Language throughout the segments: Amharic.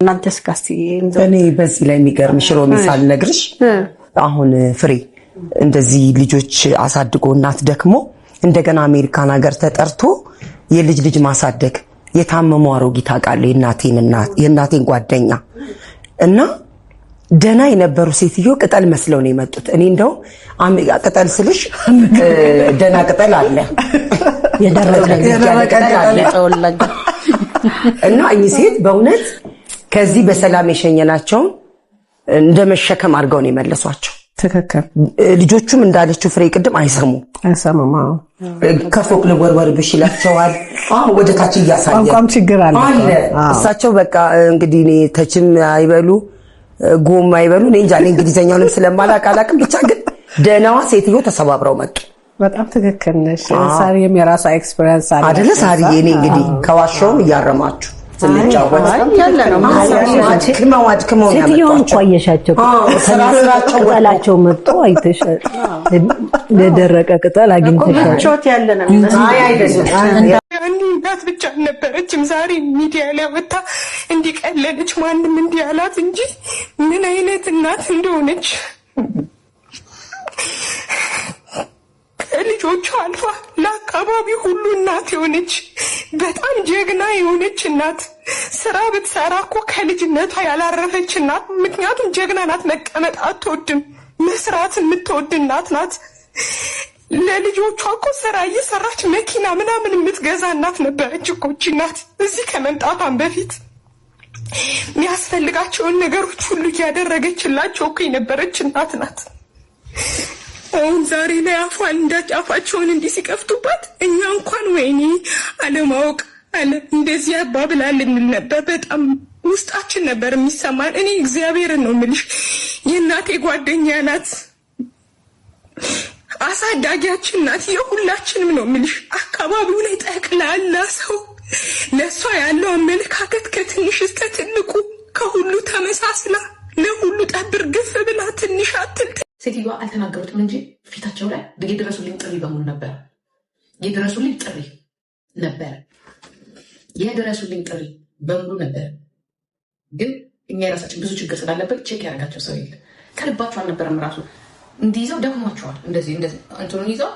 እናንተስ ካስቲ እኔ በዚህ ላይ የሚገርምሽ ሮሚ ሳልነግርሽ አሁን ፍሬ እንደዚህ ልጆች አሳድጎ እናት ደክሞ እንደገና አሜሪካን ሀገር ተጠርቶ የልጅ ማሳደግ የታመሙ አሮጊት አቃለ የእናቴን ጓደኛ እና ደና የነበሩ ሴትዮ ቅጠል መስለው ነው የመጡት። እኔ እንደው ቅጠል ስልሽ ደና ቅጠል አለ የደረቀ ቅጠል አለ እና እኚህ ሴት በእውነት ከዚህ በሰላም የሸኘናቸው እንደመሸከም አድርገው ነው የመለሷቸው። ተከከም ልጆቹም እንዳለችው ፍሬ ቅድም አይሰሙም። ከፎቅ ለወርወር ብሽላቸዋል። ወደ ታች እያሳየ ቋንቋም ችግር አለ። እሳቸው በቃ እንግዲህ እኔ ተችም አይበሉ ጎም አይበሉ እኔ እንጃ እንግሊዘኛውንም ስለማላውቅ ብቻ ግን ደናዋ ሴትዮ ተሰባብረው መጡ። በጣም ትክክል ነሽ። ሳሪም የራሷ ኤክስፒሪየንስ አለ አይደለ? ሳሪ እኔ እንግዲህ ከዋሻውም እያረማችሁ ስንጫወት ያለ ነው ማለት ከመው ሴትዮውን ቆየሻቸው ስራቸው ወላቸው መጥቶ አይተሽ ለደረቀ ቅጠል አግኝተሻል። ቾት ያለ ነው አንድ እናት ብቻ ነበረችም ዛሬ ሚዲያ ላይ ወጣ እንዲቀለለች ማንም እንዲያላት እንጂ ምን አይነት እናት እንደሆነች ልጆቿ አልፋ ለአካባቢ ሁሉ እናት የሆነች በጣም ጀግና የሆነች እናት ስራ ብትሰራ እኮ ከልጅነቷ ያላረፈች እናት። ምክንያቱም ጀግና ናት፣ መቀመጥ አትወድም፣ መስራት የምትወድ እናት ናት። ለልጆቿ እኮ ስራ እየሰራች መኪና ምናምን የምትገዛ እናት ነበረች እኮ እቺ እናት። እዚህ ከመምጣቷን በፊት የሚያስፈልጋቸውን ነገሮች ሁሉ እያደረገችላቸው እኮ የነበረች እናት ናት። አሁን ዛሬ ላይ አፋቸውን እንዲህ ሲከፍቱባት እኛ እንኳን ወይኔ አለማወቅ አለ እንደዚህ አባብላል እንል ነበር። በጣም ውስጣችን ነበር የሚሰማን። እኔ እግዚአብሔርን ነው የምልሽ የእናቴ ጓደኛ ናት፣ አሳዳጊያችን ናት፣ የሁላችንም ነው የምልሽ። አካባቢው ላይ ጠቅላላ ሰው ለእሷ ያለው አመለካከት ከትንሽ እስከ ትልቁ ከሁሉ ተመሳስላ ለሁሉ ጠብር ግፍ ብላ ትንሽ አትል። ሴትዮዋ አልተናገሩትም እንጂ ፊታቸው ላይ የደረሱልኝ ጥሪ በሙሉ ነበር። የደረሱልኝ ጥሪ ነበር። የደረሱልኝ ጥሪ በሙሉ ነበር። ግን እኛ የራሳችን ብዙ ችግር ስላለበት ቼክ ያደርጋቸው ሰው የለ። ከልባቸው አልነበረም። ራሱ እንዲይዘው ደክሟቸዋል። እንደዚህ እንትኑን ይዘው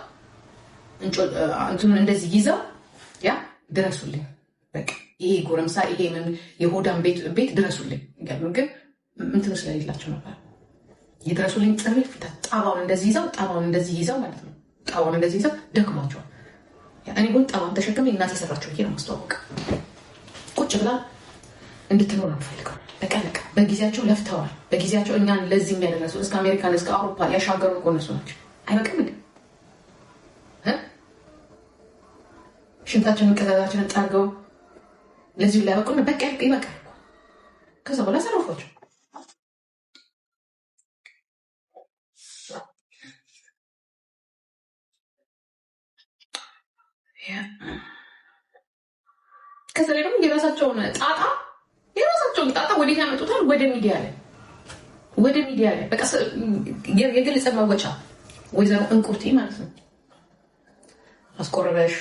እንትኑን እንደዚህ ይዘው ያ ድረሱልኝ፣ በቃ ይሄ ጎረምሳ ይሄ ምን የሆዳም ቤት ድረሱልኝ ይገርም። ግን እንትኑ ስለሌላቸው ነበር የድረሱልኝ ጥሪ። ፊታ ጣባውን እንደዚህ ይዘው ማለት ነው። ጣባውን እንደዚህ ይዘው ደክሟቸዋል። እኔ ግን ጣባውን ተሸክሜ እናቴ የሰራቸው ይሄ ነው ማስተዋወቅ። ቁጭ ብላ እንድትኖር ነው የምፈልገው። በቃ በጊዜያቸው ለፍተዋል። በጊዜያቸው እኛን ለዚህ የሚያደርሱ እስከ አሜሪካን እስከ አውሮፓ ያሻገሩ እኮ እነሱ ናቸው። አይበቃም እንዴ? ሽንታችንን ቀዛዛችንን ጠርገው ለዚህ ላይ ያበቁን። በቃ ይበቃል። ከዛ በኋላ ሰረፏቸው። ከዛ ላይ ደግሞ የራሳቸውን ጣጣ ወዴት ያመጡታል? ወደ ሚዲያ ላይ በቃ የግልጽ መወጫ ወይዘሮ እንቁርቴ ማለት ነው። አስቆርበሽ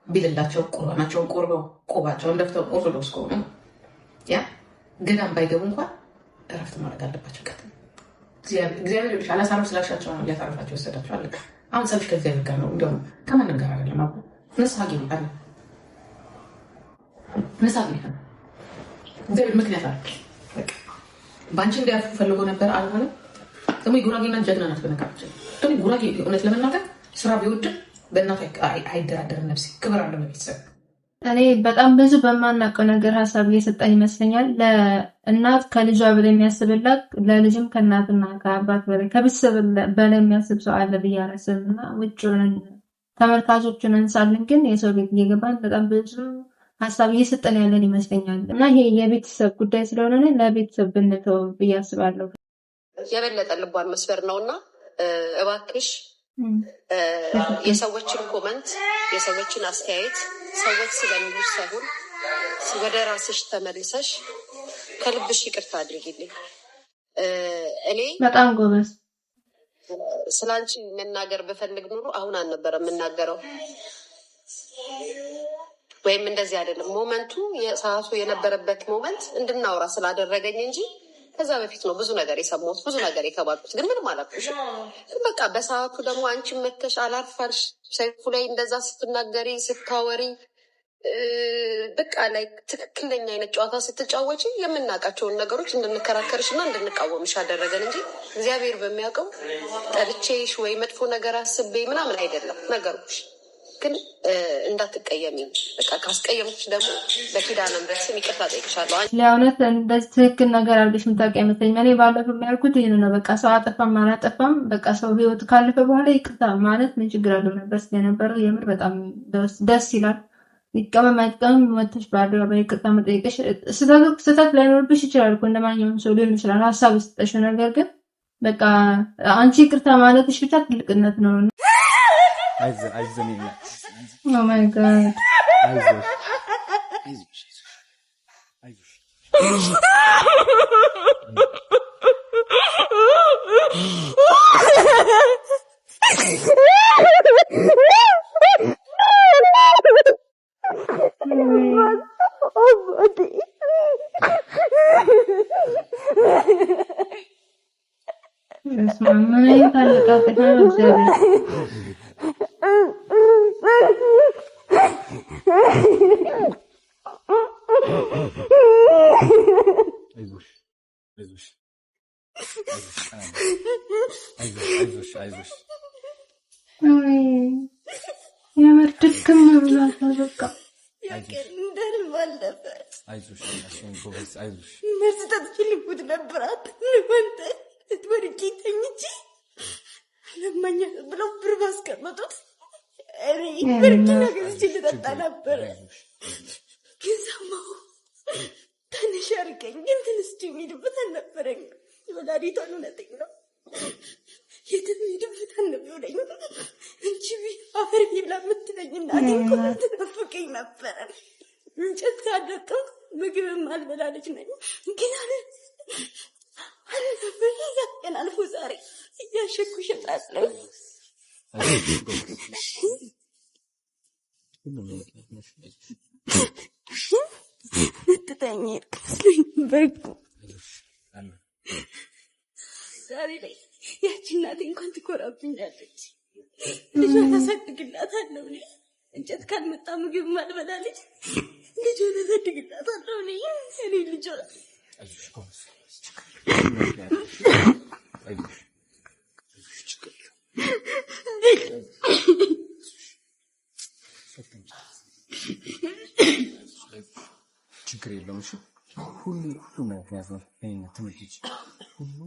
ቢልላቸው ቁርባናቸውን ቆርበው ቆባቸውን ደፍተው ኦርቶዶክስ ከሆኑ ያ ገዳም ባይገቡ እንኳን እረፍት ማድረግ አለባቸው። እግዚአብሔር ልጅ አላሳረፍ ስላሻቸው ነው እያሳረፋቸው ወሰዳቸው። አለ አሁን ሰብሽ ከእግዚአብሔር ጋር ነው። እንደውም ከማንም ጋር አይደለም። አሁን ንስሐ ግቢ አለ። ንስሐ ግቢ ነው። እግዚአብሔር ምክንያት አለ። በቃ ባንቺ እንዲያርፉ ፈልጎ ነበር፣ አልሆነም። ደግሞ የጉራጌና ጀግና ናት። በነገራችን ደግሞ ጉራጌ እውነት ለመናገር ስራ ቢወድም በእናቱ አይደራደርም። ነፍሴ ክብር አለው ለቤተሰብ። እኔ በጣም ብዙ በማናውቀው ነገር ሀሳብ እየሰጠን ይመስለኛል። ለእናት ከልጇ በላይ የሚያስብላት፣ ለልጅም ከእናትና ከአባት በላይ ከቤተሰብ በላይ የሚያስብ ሰው አለ ብዬ አላስብም። እና ውጭ ተመልካቾችን እንሳለን፣ ግን የሰው ቤት እየገባን በጣም ብዙ ሀሳብ እየሰጠን ያለን ይመስለኛል። እና ይሄ የቤተሰብ ጉዳይ ስለሆነ ለቤተሰብ ብንተው ብዬ አስባለሁ። የበለጠ ልቧን መስበር ነውና እባክሽ የሰዎችን ኮመንት የሰዎችን አስተያየት ሰዎች ስለሚሉሽ ሳይሆን ወደ ራስሽ ተመልሰሽ ከልብሽ ይቅርታ አድርጊልኝ። እኔ በጣም ጎበዝ ስላንቺ መናገር በፈልግ ኑሮ አሁን አልነበረ የምናገረው። ወይም እንደዚህ አይደለም ሞመንቱ የሰዓቱ የነበረበት ሞመንት እንድናወራ ስላደረገኝ እንጂ ከዛ በፊት ነው ብዙ ነገር የሰማሁት ብዙ ነገር የተባልኩት። ግን ምንም አላልኩሽም። በቃ በሰዓቱ ደግሞ አንቺን መተሽ አላርፋልሽ ሰይፉ ላይ እንደዛ ስትናገሪ ስታወሪ በቃ ላይ ትክክለኛ አይነት ጨዋታ ስትጫወቺ የምናውቃቸውን ነገሮች እንድንከራከርሽ እና እንድንቃወምሽ አደረገን እንጂ እግዚአብሔር በሚያውቀው ጠልቼሽ ወይ መጥፎ ነገር አስቤ ምናምን አይደለም ነገሮች። ግን እንዳትቀየሚ በቃ ካስቀየምኩሽ ደግሞ በኪዳነ ምሕረት ስም ይቅርታ ጠይቅሻለሁ። ለእውነት እንደዚህ ትክክል ነገር አድርገሽ የምታውቂ አይመስለኝም። እኔ ባለፈው የሚያልኩት ይህን ነው። በቃ ሰው አጠፋም አላጠፋም በቃ ሰው ህይወት ካለፈ በኋላ ይቅርታ ማለት ምን ችግር አለው ነበር ስለነበረው የምር በጣም ደስ ይላል። ይቀመም አይቀመም ወጥተሽ በአደባባይ ይቅርታ መጠየቅሽ ስህተት ላይኖርብሽ ይችላል እኮ እንደማንኛውም ሰው ሊሆን ይችላል ሀሳብ ስጠሽው። ነገር ግን በቃ አንቺ ይቅርታ ማለትሽ ብቻ ትልቅነት ነው። ኦ ማይ ጋድ ምን አይነት አለቃቀት ነው እግዚአብሔር። አይዞሽ የምር ድክም ብሏታል በቃ ያቀን እንደልባለፈ አይዞሽ ጎበዝ አይዞሽ መስጠት ይልኩት ነበራት ለወንተ ወድቄ ተኝቼ ለማኛ ብለው ብር ባስቀመጡት እኔ በርኪና ገዝቼ ልጠጣ ነበረ። ግን ሰማሁ ትንሽ አድርገኝ ግን ትንስቼ የሚሄድበት አልነበረኝ። ወላዲቷን እውነተኝ ነው የትም ሄድበት አልነበረኝ እንጂ አፈር ብላ የምትለኝ እናቴ እኮ ትናፍቀኝ ነበረ። እንጨት ሳደቅም ምግብም አልበላ ልጅ ነኝ። ግን ቀን አልፎ ዛሬ እያሸኩ እሸጣለሁ። ትተኝ በጉ ዛሬ ላይ ያቺ እናቴ እንኳን ትኮራብኛለች። ልጇን አሳድግላታለሁ። እንጨት ካልመጣ ምግብ ማልበላ ልጅ ልጇን አሳድግላታለሁ። እኔ ልጇን ችግር የለውም። እሺ ሁሉ ምክንያት ነው። ትምህርት ሁሉ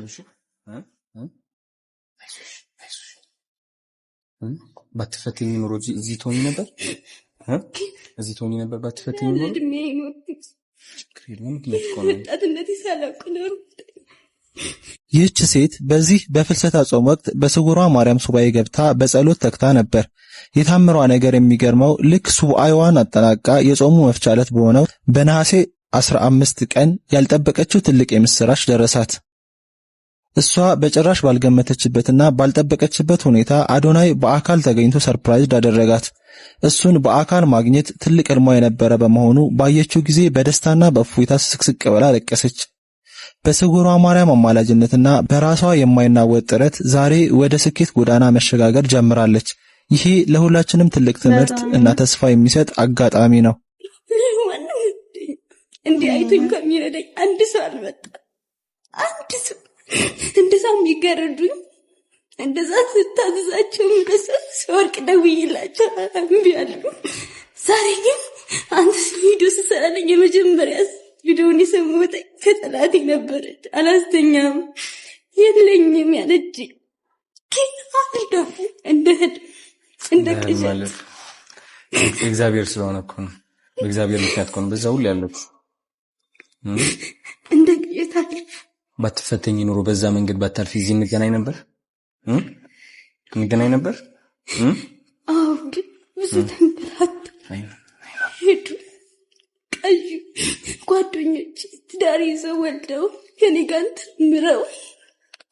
እሺ ባትፈተኝ ኖሮ እዚህ ትሆኚ ነበር። እዚህ ትሆኚ ነበር ባትፈተኝ ኖሮ። ችግር የለውም። ወጣትነቴ ሳላውቅ ነው። ይህች ሴት በዚህ በፍልሰታ ጾም ወቅት በስውሯ ማርያም ሱባኤ ገብታ በጸሎት ተክታ ነበር። የታምሯ ነገር የሚገርመው ልክ ሱባኤዋን አጠናቃ የጾሙ መፍቻ ዕለት በሆነው በነሐሴ 15 ቀን ያልጠበቀችው ትልቅ የምስራች ደረሳት። እሷ በጭራሽ ባልገመተችበትና ባልጠበቀችበት ሁኔታ አዶናይ በአካል ተገኝቶ ሰርፕራይዝ አደረጋት። እሱን በአካል ማግኘት ትልቅ ሕልሟ የነበረ በመሆኑ ባየችው ጊዜ በደስታና በእፎይታ ስቅስቅ ብላ ለቀሰች። በስውሯ ማርያም አማላጅነትና በራሷ የማይናወጥ ጥረት ዛሬ ወደ ስኬት ጎዳና መሸጋገር ጀምራለች። ይሄ ለሁላችንም ትልቅ ትምህርት እና ተስፋ የሚሰጥ አጋጣሚ ነው። እንዲህ አይቶኝ ከሚረዳኝ አንድ ሰው አልመጣ። አንድ ሰው እንደዛ የሚገረዱኝ እንደዛ ስታዘዛቸው እንደሰብ ሲወርቅ ደውዬላቸው እምቢ አሉ። ዛሬ ግን አንተ ቪዲዮ ስሰራለኝ የመጀመሪያ ቪዲዮውን የሰማሁት ከጠላቴ ነበረች። አላስተኛም የለኝም ያለች ግን አልደፉ እንደ ቅዠት እግዚአብሔር ስለሆነ እኮ ነው። በእግዚአብሔር ምክንያት እኮ ነው በዛ ሁሉ ያለች እንደ ቅዠት አልፍ ባትፈተኝ ኖሮ በዛ መንገድ ባታልፊ እዚህ እንገናኝ ነበር። አዎ ግን ብዙ ተንገላታ ሄዱ። ቀዩ ጓደኞች ትዳር ይዘው ወልደው ከኔ ጋር ምረው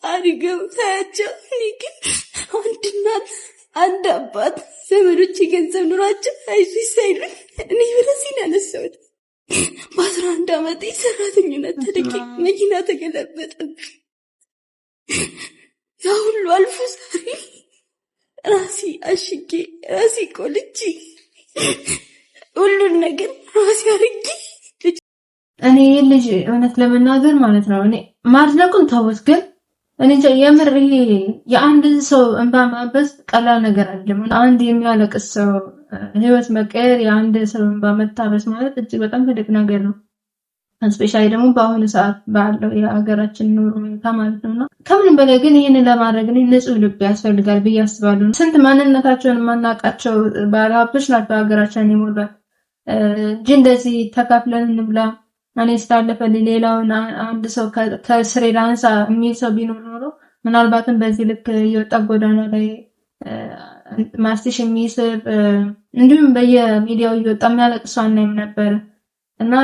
አድገው ታያቸው። እኔ ግን አንድ እናት አንድ አባት ዘመዶች ገንዘብ ኑሯቸው አይዞሽ ሳይሉኝ እኔ በራሴን ያነሳሁት። በ11 ዓመቴ ሰራተኝነት ተደቂ መኪና ተገለበጠብኝ። ያ ሁሉ አልፎ ዛሬ ራሴ አሽጌ ራሴ ቆልቼ ሁሉን ነገር ራሴ አድርጌ እኔ ልጅ እውነት ለመናገር ማለት ነው እኔ ማድነቁን ተውት፣ ግን እኔ የምር ይሄ የአንድ ሰው እንባ ማበስ ቀላል ነገር አይደለም። አንድ የሚያለቅስ ሰው ህይወት መቀየር፣ የአንድ ሰው እንባ መታበስ ማለት እጅግ በጣም ትልቅ ነገር ነው። ስፔሻሊ ደግሞ በአሁኑ ሰዓት ባለው የሀገራችን ኑሮ ሁኔታ ማለት ነውና ከምንም በላይ ግን ይህንን ለማድረግ ንጹህ ልብ ያስፈልጋል ብዬ አስባለሁ። ስንት ማንነታቸውን የማናውቃቸው ባለሀብቶች ናቸው ሀገራችንን የሞሏት እንጂ እንደዚህ ተካፍለን እንብላ እኔ ስታለፈልኝ ሌላውን አንድ ሰው ከስሬ ላንሳ የሚል ሰው ቢኖር ኖሮ ምናልባትም በዚህ ልክ እየወጣ ጎዳና ላይ ማስቲሽ የሚስብ እንዲሁም በየሚዲያው እየወጣ የሚያለቅስ ሰው አናይም ነበር። እና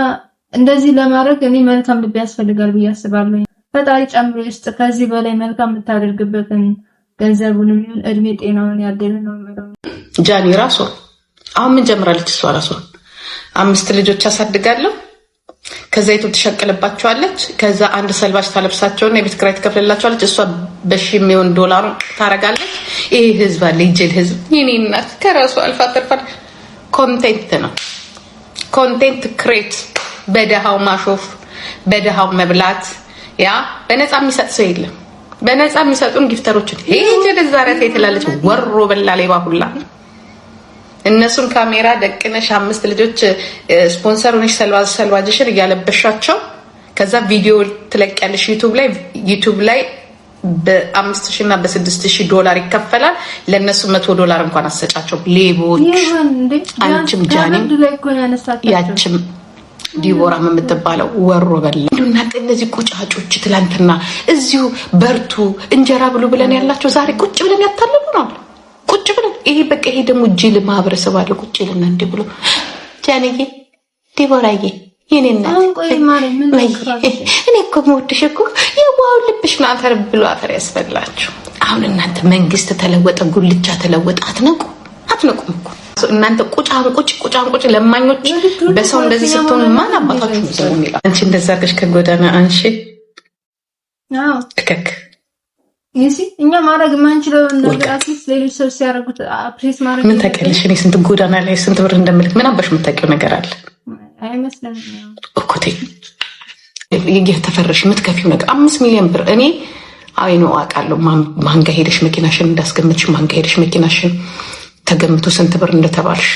እንደዚህ ለማድረግ እኔ መልካም ልብ ያስፈልጋል ብዬ አስባለሁ። ፈጣሪ ጨምሮ ውስጥ ከዚህ በላይ መልካም የምታደርግበትን ገንዘቡንም እድሜ ጤናውን ያድል ነው ማለት ጃኒ ራሱ አሁን ምን ጀምራለች? እሷ ራሱ 5 ልጆች አሳድጋለሁ ከዛ ዩቱብ ትሸቅልባቸዋለች። ከዛ አንድ ሰልባጅ ታለብሳቸውና የቤት ኪራይ ትከፍልላቸዋለች። እሷ በሺ የሚሆን ዶላር ታረጋለች። ይሄ ህዝብ አለ ይጅል ህዝብ የኔ እናት ከራሱ አልፋ ተርፋ ኮንቴንት ነው። ኮንቴንት ክሬት በደሃው ማሾፍ በደሃው መብላት። ያ በነፃ የሚሰጥ ሰው የለም። በነፃ የሚሰጡን ጊፍተሮችን ይሄ ለዛሬት የተላለች ወሮ በላ ሌባ ሁላ እነሱን ካሜራ ደቅነሽ 5 ልጆች ስፖንሰር ሆነሽ ሰልዋጅሽን እያለበሻቸው ከዛ ቪዲዮ ትለቂያለሽ ዩቲዩብ ላይ በ5000 እና በ6000 ዶላር ይከፈላል። ለነሱ $100 እንኳን አሰጫቸው ሌቦች። አንቺም ጃኒ ያችም ዲቦራ የምትባለው ወሮ በላ እና እነዚህ ቁጫጮች ትላንትና እዚሁ በርቱ እንጀራ ብሉ ብለን ያላቸው ዛሬ ቁጭ ብለን ያታለሉናል። ቁጭ ብለን ይሄ በቃ ይሄ ደግሞ ጅል ማህበረሰብ አለ። ቁጭ ይልና እንደ ብሎ ጃንዬ ዲቦራዬ የኔ እናት እኔ እኮ የምወድሽ እኮ የዋው ልብሽ ነው አፈር ብሎ አፈር ያስፈላችሁ። አሁን እናንተ መንግስት ተለወጠ ጉልቻ ተለወጠ አትነቁም እኮ እናንተ ቁጫንቁጭ ለማኞች በሰው እንደዚህ ስትሆኑ ማን አባታችሁ ነው የሚለው? አንቺ እንደዛ አድርገሽ ከጎዳና አንሺ እከክ እኛ ማድረግ ማንችለው ነገር አትሊስት ሌሎች ሰው ሲያደርጉት አፕሪስ ማድረግ ምን ታውቂያለሽ? እኔ ስንት ጎዳና ላይ ስንት ብር እንደምልክ ምን አባሽ የምታውቂው ነገር አለ? አይመስለኝም እኮ ተፈረሽ የምትከፊው ነገር 5 ሚሊዮን ብር እኔ አይኖ አውቃለሁ። ማንጋ ሄደሽ መኪናሽን እንዳስገምትሽ ማንጋ ሄደሽ መኪናሽን ተገምቶ ስንት ብር እንደተባልሽ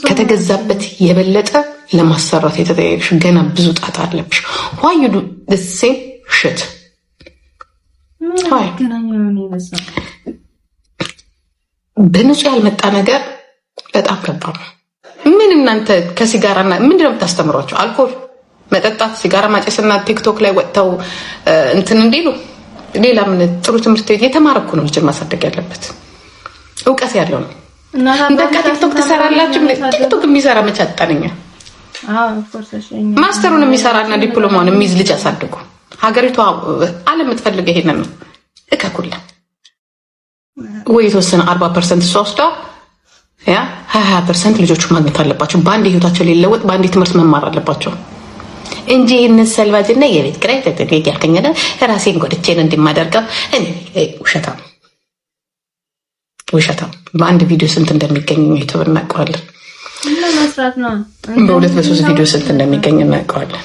ከተገዛበት የበለጠ ለማሰራት የተጠየቅሽ ገና ብዙ ጣጣ አለብሽ። why you do the same shit? በንጹህ ያልመጣ ነገር በጣም ከባድ ነው። ምን እናንተ ከሲጋራና ምንድነው የምታስተምሯቸው? አልኮል መጠጣት፣ ሲጋራ ማጨስና ቲክቶክ ላይ ወጥተው እንትን እንዲሉ ሌላ ምን ጥሩ ትምህርት ቤት የተማረኩ ነው ልጅን ማሳደግ ያለበት እውቀት ያለው ነው። በቃ ቲክቶክ ትሰራላችሁ። ቲክቶክ የሚሰራ መች አጣነኛ? ማስተሩን የሚሰራና ዲፕሎማውን የሚይዝ ልጅ ያሳድጉ። ሀገሪቷ ዓለም የምትፈልገው ይሄንን ነው። እከኩላ ወይ የተወሰነ 40% እሷ ወስዳ ያ 20% ልጆቹ ማግኘት አለባቸው። በአንድ ህይወታቸው ሊለወጥ በአንድ ትምህርት መማር አለባቸው እንጂ ይህንን ሰልባጅና የቤት ኪራይ ተጠቅቄ ያከኛለ ራሴን ጎድቼን እንደማደርገው እኔ ውሸታም በአንድ ቪዲዮ ስንት እንደሚገኝ ዩቲዩብ እናውቀዋለን። በ2 በ3 ቪዲዮ ስንት እንደሚገኝ እናውቀዋለን።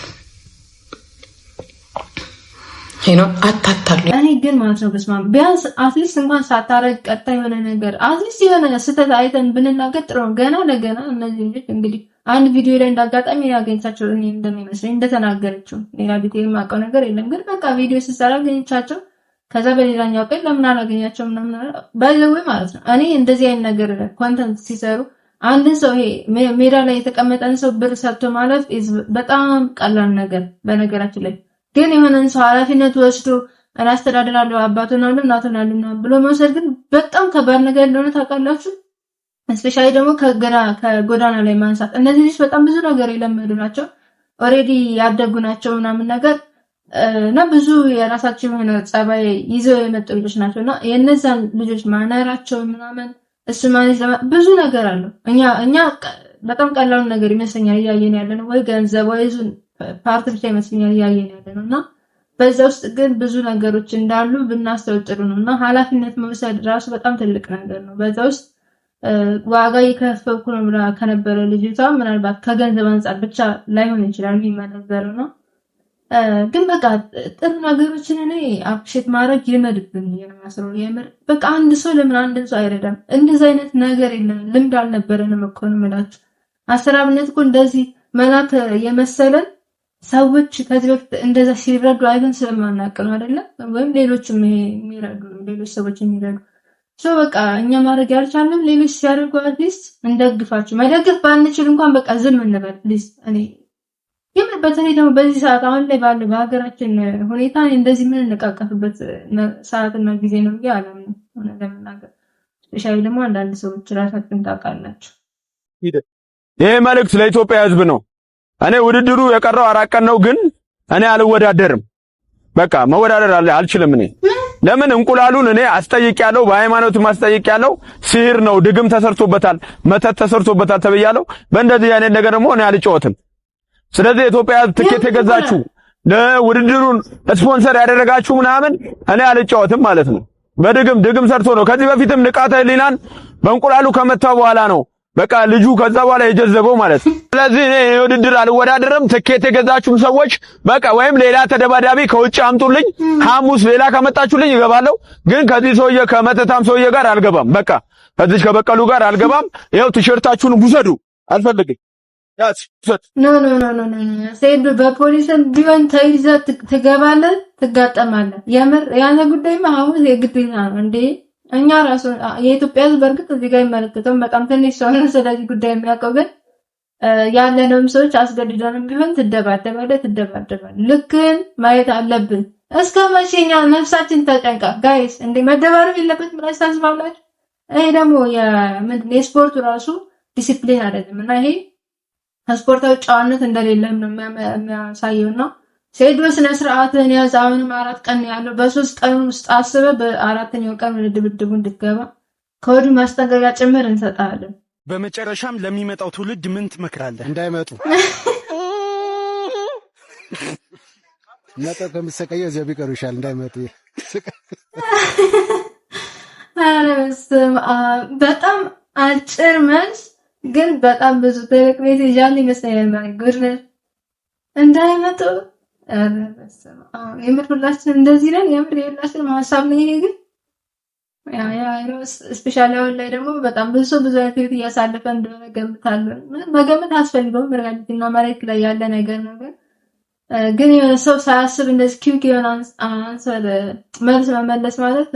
አታታሉ። እኔ ግን ማለት ነው በስማ ቢያንስ አትሊስት እንኳን ሳታረግ ቀጣ የሆነ ነገር አትሊስት የሆነ ስህተት አይተን ብንናገር ጥሩ ነው። ገና ለገና እነዚህ ልጅ እንግዲህ አንድ ቪዲዮ ላይ እንዳጋጣሚ ያገኝቻቸው እኔ እንደሚመስለኝ እንደተናገረችው ሌላ ዲቴል የማውቀው ነገር የለም። ግን በቃ ቪዲዮ ሲሰራ አገኝቻቸው ከዛ በሌላኛው ቀን ለምን አላገኛቸው ምናምን ባይዘው ማለት ነው። እኔ እንደዚህ አይነት ነገር ኮንተንት ሲሰሩ አንድን ሰው ይሄ ሜዳ ላይ የተቀመጠን ሰው ብር ሰጥቶ ማለት በጣም ቀላል ነገር በነገራችን ላይ ግን የሆነን ሰው ኃላፊነት ወስዶ አስተዳደራለሁ አባቱን አሉ እናቱን አሉና ብሎ መውሰድ ግን በጣም ከባድ ነገር እንደሆነ ታውቃላችሁ። ስፔሻሊ ደግሞ ከጎዳና ላይ ማንሳት። እነዚህ ልጆች በጣም ብዙ ነገር የለመዱ ናቸው፣ ኦሬዲ ያደጉ ናቸው ምናምን ነገር እና ብዙ የራሳቸው የሆነ ጸባይ ይዘው የመጡ ልጆች ናቸውና የነዛን ልጆች ማነራቸው ምናምን እሱ ማለት ብዙ ነገር አለው። እኛ በጣም ቀላሉ ነገር ይመስለኛል እያየን ያለነው ወይ ገንዘብ ወይ ፓርት ብቻ ይመስለኛል እያየን ያለነው እና በዛ ውስጥ ግን ብዙ ነገሮች እንዳሉ ብናስተውል ጥሩ ነው እና ኃላፊነት መውሰድ ራሱ በጣም ትልቅ ነገር ነው። በዛ ውስጥ ዋጋ እየከፈልኩ ነው ብላ ከነበረ ልጅቷ ምናልባት ከገንዘብ አንፃር ብቻ ላይሆን ይችላል የሚመነዘረው ነው። ግን በቃ ጥሩ ነገሮችን እኔ አፕሪሼት ማድረግ ይመድብን የማስረው የምር በቃ አንድ ሰው ለምን አንድን ሰው አይረዳም? እንደዚህ አይነት ነገር የለም። ልምድ አልነበረንም እኮ ነው የምላችሁ። አሰራብነት እኮ እንደዚህ መላክ የመሰለን ሰዎች ከዚህ በፊት እንደዛ ሲረዱ አይተን ስለማናውቅ ነው አይደለ? ወይም ሌሎችም የሚረዱ ሌሎች ሰዎች የሚረዱ ሰው በቃ እኛ ማድረግ ያልቻለን ሌሎች ሲያደርጉ አትሊስት እንደግፋቸው። መደገፍ ባንችል እንኳን በቃ ዝም እንበል ፕሊዝ። እኔ የምር በተለይ ደግሞ በዚህ ሰዓት አሁን ላይ ባለው በሀገራችን ሁኔታ እንደዚህ ምን እንቃቀፍበት ሰዓትና ጊዜ ነው ብዬ አላምንም። ሆነ ለመናገር ስፔሻሊ ደግሞ አንዳንድ ሰዎች ራሳችሁን ታውቃላችሁ። ይሄ መልእክት ለኢትዮጵያ ሕዝብ ነው። እኔ ውድድሩ የቀረው 4 ቀን ነው፣ ግን እኔ አልወዳደርም። በቃ መወዳደር አልችልም። እኔ ለምን እንቁላሉን እኔ አስጠይቄያለሁ፣ በሃይማኖት ማስጠይቄያለሁ። ሲህር ነው፣ ድግም ተሰርቶበታል፣ መተት ተሰርቶበታል ተብያለሁ። በእንደዚህ አይነት ነገር ደግሞ እኔ አልጫወትም። ስለዚህ ኢትዮጵያ ትኬት የገዛችሁ ለውድድሩን ስፖንሰር ያደረጋችሁ ምናምን እኔ አልጫወትም ማለት ነው። በድግም ሰርቶ ነው። ከዚህ በፊትም ንቃተ ህሊናን በእንቁላሉ ከመታው በኋላ ነው በቃ ልጁ ከዛ በኋላ የጀዘበው ማለት ነው። ስለዚህ እኔ ውድድር አልወዳደርም። ትኬት የገዛችሁም ሰዎች በቃ ወይም ሌላ ተደባዳቢ ከውጭ አምጡልኝ። ሐሙስ ሌላ ከመጣችሁልኝ እገባለሁ። ግን ከዚህ ሰውዬ ከመተታም ሰውዬ ጋር አልገባም። በቃ ከዚህ ከበቀሉ ጋር አልገባም። ይኸው ቲሸርታችሁን ውሰዱ። አልፈልግም። ኖ ሰይድ በፖሊስም ቢሆን ተይዘህ ትገባለህ፣ ትጋጠማለህ። የምር ያለ ጉዳይማ ሐሙስ የግዴታ ነው እንዴ? እኛ ራሱ የኢትዮጵያ ሕዝብ በርግጥ እዚህ ጋር ይመለከተው በጣም ትንሽ ሰው ነው ስለዚህ ጉዳይ የሚያውቀው። ግን ያለነውም ሰዎች አስገድደንም ቢሆን ትደባደባለህ። ልክን ማየት አለብን። እስከ መቼኛ ነፍሳችን ተጨንቃ ጋይስ እንዴ መደባረብ የለበትም ብላችሁ ታስባላችሁ? ይሄ ደግሞ የስፖርቱ ራሱ ዲሲፕሊን አይደለም እና ይሄ ስፖርታዊ ጨዋነት እንደሌለም ነው የሚያሳየውና ሴዶ ስነ ስርዓትን ያዝ። አሁንም 4 ቀን ያለው በ3 ቀን ውስጥ አስበህ በ4ኛው ቀን ወደ ድብድቡ እንድትገባ ከወዲሁ ማስጠንቀቂያ ጭምር እንሰጣለን። በመጨረሻም ለሚመጣው ትውልድ ምን ትመክራለህ? እንዳይመጡ ነጠ ከምሰቀየ እዚያ ቢቀሩ ይሻል። እንዳይመጡ በጣም አጭር መልስ ግን በጣም ብዙ ትልቅ ቤት ይዣል ይመስለኛል። ጉድነስ እንዳይመጡ የምር ሁላችንም እንደዚህ ነን። የምር የሁላችንም ሀሳብ ነው ይሄ። ግን ስፔሻሊ አሁን ላይ ደግሞ በጣም ብዙ ሰው ብዙ አይነት ህይወት እያሳለፈ እንደሆነ ገምታለሁ። መገመት አስፈልገውም ሪያሊቲና መሬት ላይ ያለ ነገር ነው። ግን የሆነ ሰው ሳያስብ እንደዚህ ኪውክ የሆነ አንሰር መልስ መመለስ ማለት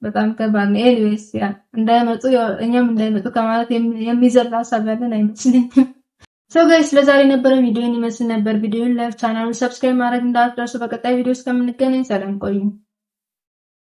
በጣም ከባድ ነው። ኤኒዌይስ እንዳይመጡ እኛም እንዳይመጡ ከማለት የሚዘል ሀሳብ ያለን አይመስለኝም። ሶ ጋይስ ለዛሬ የነበረው ቪዲዮን ይመስል ነበር። ቪዲዮን ላይክ፣ ቻናሉን ሰብስክራይብ ማድረግ እንዳትረሱ። በቀጣይ ቪዲዮ እስከምንገናኝ ሰላም ቆዩ።